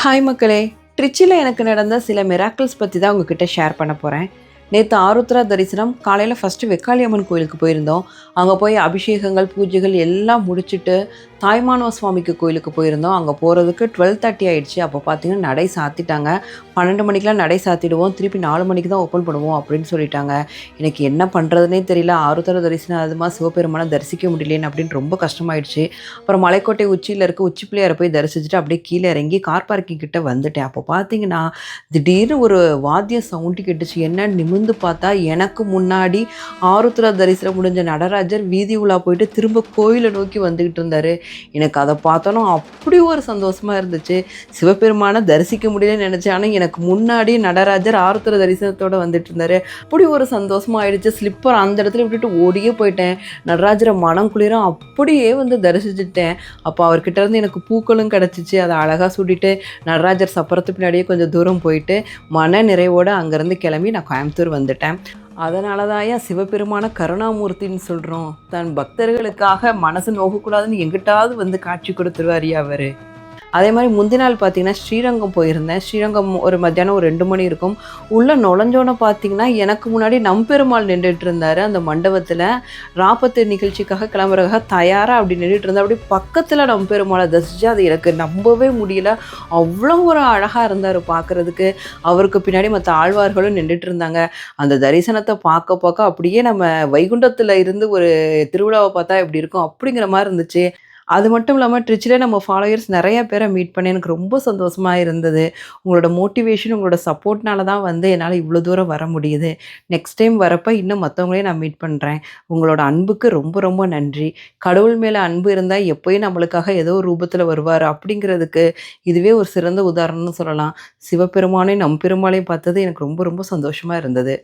Hi மக்களே, ட்ரிச்சியில் எனக்கு நடந்த சில மிராக்கிள்ஸ் பற்றி தான் உங்ககிட்ட ஷேர் பண்ண போகிறேன். நேற்று ஆருத்ரா தரிசனம் காலையில் ஃபஸ்ட்டு வெக்காளியம்மன் கோயிலுக்கு போயிருந்தோம். அங்கே போய் அபிஷேகங்கள் பூஜைகள் எல்லாம் முடிச்சுட்டு தாய்மானவ சுவாமிக்கு கோயிலுக்கு போயிருந்தோம். அங்கே போகிறதுக்கு 12:30 ஆகிடுச்சு. அப்போ பார்த்தீங்கன்னா நடை சாத்திட்டாங்க. 12 மணிக்கெலாம் நடை சாத்திடுவோம், திருப்பி 4 மணிக்கு தான் ஓப்பன் பண்ணுவோம் அப்படின்னு சொல்லிட்டாங்க. எனக்கு என்ன பண்ணுறதுனே தெரியல. ஆருத்ரா தரிசனம் அதுமா சிவபெருமானை தரிசிக்க முடியலேன்னு அப்படின்னு ரொம்ப கஷ்டமாயிடுச்சு. அப்புறம் மலைக்கோட்டை உச்சியில் இருக்க உச்சி பிள்ளையாரை போய் தரிசிச்சுட்டு அப்படியே கீழே இறங்கி கார் பார்க்கிங் கிட்ட வந்துட்டேன். அப்போ பார்த்தீங்கன்னா திடீர்னு ஒரு வாத்திய சவுண்டு கேட்டுச்சு. என்ன நிமிர்ந்து பார்த்தா எனக்கு முன்னாடி ஆருத்ரா தரிசனம் முடிஞ்ச நடராஜர் வீதி உலா போயிட்டு திரும்ப கோயிலை நோக்கி வந்துக்கிட்டு இருந்தார். எனக்கு அதை பார்த்தோன்னா அப்படி ஒரு சந்தோஷமாக இருந்துச்சு. சிவபெருமானை தரிசிக்க முடியலன்னு நினச்சேன். ஆனால் எனக்கு முன்னாடி நடராஜர் ஆருத்ரா தரிசனத்தோடு வந்துட்டு இருந்தார். அப்படி ஒரு சந்தோஷமாக ஆயிடுச்சு. ஸ்லிப்பர் அந்த இடத்துல விட்டுட்டு ஓடியே போயிட்டேன். நடராஜரை மனம் குளிரும் அப்படியே தரிசிச்சுட்டேன். அப்போ அவர்கிட்ட இருந்து எனக்கு பூக்களும் கிடச்சிச்சு. அதை அழகாக சுட்டிட்டு நடராஜர் சப்பரத்து பின்னாடியே கொஞ்சம் தூரம் போயிட்டு மன நிறைவோடு அங்கேருந்து கிளம்பி நான் கோயம்புத்தூர் வந்துட்டேன். அதனால தான் ஏன் சிவபெருமான கருணாமூர்த்தின்னு சொல்கிறோம். தன் பக்தர்களுக்காக மனசு நோகக்கூடாதுன்னு எங்கிட்டாவது காட்சி கொடுத்துருவாரியா அவர். அதே மாதிரி முந்தின நாள் பார்த்தீங்கன்னா ஸ்ரீரங்கம் போயிருந்தேன். ஸ்ரீரங்கம் ஒரு மத்தியானம் ஒரு 2 மணி இருக்கும். உள்ளே நுழைஞ்சோன்னு பார்த்தீங்கன்னா எனக்கு முன்னாடி நம்பெருமாள் நின்றுட்டு இருந்தார். அந்த மண்டபத்தில் ராப்பத்து நிகழ்ச்சிக்காக கிளம்புறதுக்காக தயாராக அப்படி நின்றுட்டு இருந்தார். அப்படி பக்கத்தில் நம்பெருமாளை தரிசித்து அது எனக்கு நம்பவே முடியல. அவ்வளோ ஒரு அழகாக இருந்தார் பார்க்குறதுக்கு. அவருக்கு பின்னாடி மற்ற ஆழ்வார்களும் நின்றுட்டு இருந்தாங்க. அந்த தரிசனத்தை பார்க்க அப்படியே நம்ம வைகுண்டத்தில் இருந்து ஒரு திருவிழாவை பார்த்தா எப்படி இருக்கும் அப்படிங்கிற மாதிரி இருந்துச்சு. அது மட்டும் இல்லாமல் ட்ரிச்சில் நம்ம ஃபாலோயர்ஸ் நிறைய பேரை மீட் பண்ணி எனக்கு ரொம்ப சந்தோஷமாக இருந்தது. உங்களோட மோட்டிவேஷன், உங்களோட சப்போர்ட்னால தான் என்னால் இவ்வளோ தூரம் வர முடியுது. நெக்ஸ்ட் டைம் வரப்போ இன்னும் மற்றவங்களையும் நான் மீட் பண்ணுறேன். உங்களோட அன்புக்கு ரொம்ப ரொம்ப நன்றி. கடவுள் மேலே அன்பு இருந்தால் எப்போயும் நம்மளுக்காக ஏதோ ஒரு ரூபத்தில் வருவார் அப்படிங்கிறதுக்கு இதுவே ஒரு சிறந்த உதாரணம்னு சொல்லலாம். சிவபெருமானையும் நம்பெருமாளையும் பார்த்தது எனக்கு ரொம்ப ரொம்ப சந்தோஷமாக இருந்தது.